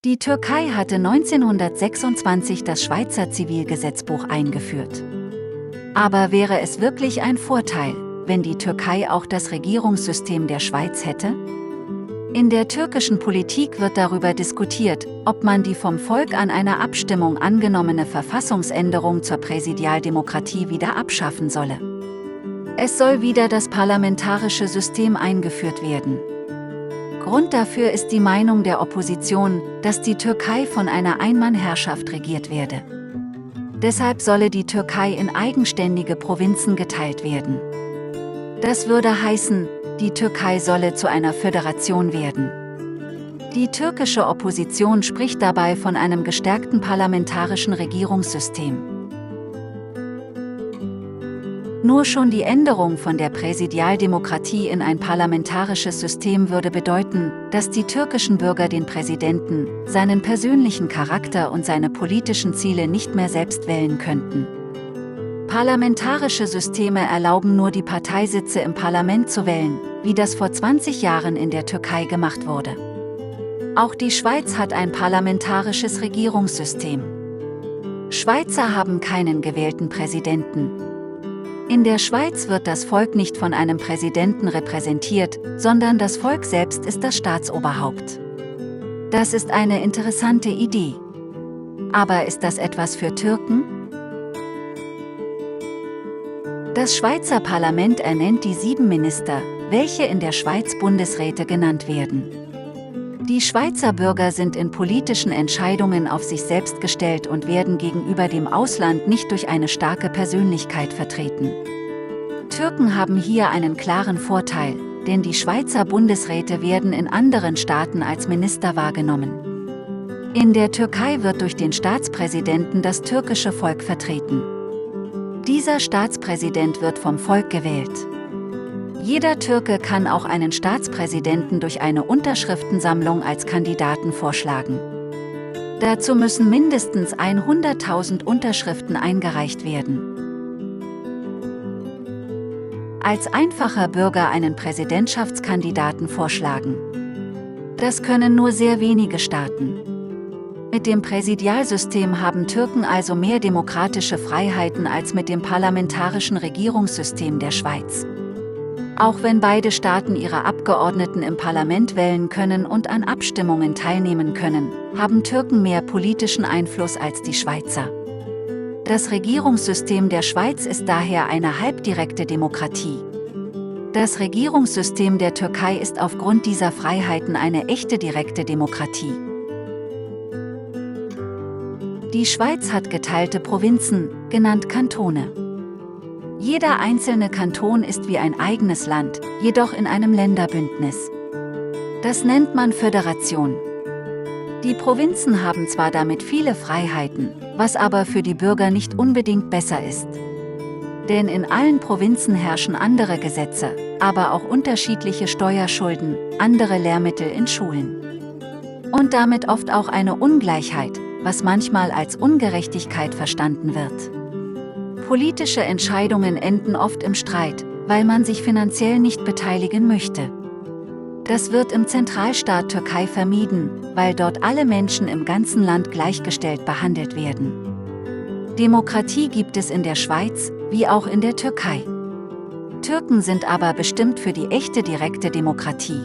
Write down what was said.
Die Türkei hatte 1926 das Schweizer Zivilgesetzbuch eingeführt. Aber wäre es wirklich ein Vorteil, wenn die Türkei auch das Regierungssystem der Schweiz hätte? In der türkischen Politik wird darüber diskutiert, ob man die vom Volk an einer Abstimmung angenommene Verfassungsänderung zur Präsidialdemokratie wieder abschaffen solle. Es soll wieder das parlamentarische System eingeführt werden. Grund dafür ist die Meinung der Opposition, dass die Türkei von einer Einmannherrschaft regiert werde. Deshalb solle die Türkei in eigenständige Provinzen geteilt werden. Das würde heißen, die Türkei solle zu einer Föderation werden. Die türkische Opposition spricht dabei von einem gestärkten parlamentarischen Regierungssystem. Nur schon die Änderung von der Präsidialdemokratie in ein parlamentarisches System würde bedeuten, dass die türkischen Bürger den Präsidenten, seinen persönlichen Charakter und seine politischen Ziele nicht mehr selbst wählen könnten. Parlamentarische Systeme erlauben nur die Parteisitze im Parlament zu wählen, wie das vor 20 Jahren in der Türkei gemacht wurde. Auch die Schweiz hat ein parlamentarisches Regierungssystem. Schweizer haben keinen gewählten Präsidenten. In der Schweiz wird das Volk nicht von einem Präsidenten repräsentiert, sondern das Volk selbst ist das Staatsoberhaupt. Das ist eine interessante Idee. Aber ist das etwas für Türken? Das Schweizer Parlament ernennt die 7 Minister, welche in der Schweiz Bundesräte genannt werden. Die Schweizer Bürger sind in politischen Entscheidungen auf sich selbst gestellt und werden gegenüber dem Ausland nicht durch eine starke Persönlichkeit vertreten. Türken haben hier einen klaren Vorteil, denn die Schweizer Bundesräte werden in anderen Staaten als Minister wahrgenommen. In der Türkei wird durch den Staatspräsidenten das türkische Volk vertreten. Dieser Staatspräsident wird vom Volk gewählt. Jeder Türke kann auch einen Staatspräsidenten durch eine Unterschriftensammlung als Kandidaten vorschlagen. Dazu müssen mindestens 100.000 Unterschriften eingereicht werden. Als einfacher Bürger einen Präsidentschaftskandidaten vorschlagen. Das können nur sehr wenige Staaten. Mit dem Präsidialsystem haben Türken also mehr demokratische Freiheiten als mit dem parlamentarischen Regierungssystem der Schweiz. Auch wenn beide Staaten ihre Abgeordneten im Parlament wählen können und an Abstimmungen teilnehmen können, haben Türken mehr politischen Einfluss als die Schweizer. Das Regierungssystem der Schweiz ist daher eine halbdirekte Demokratie. Das Regierungssystem der Türkei ist aufgrund dieser Freiheiten eine echte direkte Demokratie. Die Schweiz hat geteilte Provinzen, genannt Kantone. Jeder einzelne Kanton ist wie ein eigenes Land, jedoch in einem Länderbündnis. Das nennt man Föderation. Die Provinzen haben zwar damit viele Freiheiten, was aber für die Bürger nicht unbedingt besser ist. Denn in allen Provinzen herrschen andere Gesetze, aber auch unterschiedliche Steuerschulden, andere Lehrmittel in Schulen. Und damit oft auch eine Ungleichheit, was manchmal als Ungerechtigkeit verstanden wird. Politische Entscheidungen enden oft im Streit, weil man sich finanziell nicht beteiligen möchte. Das wird im Zentralstaat Türkei vermieden, weil dort alle Menschen im ganzen Land gleichgestellt behandelt werden. Demokratie gibt es in der Schweiz, wie auch in der Türkei. Türken sind aber bestimmt für die echte direkte Demokratie.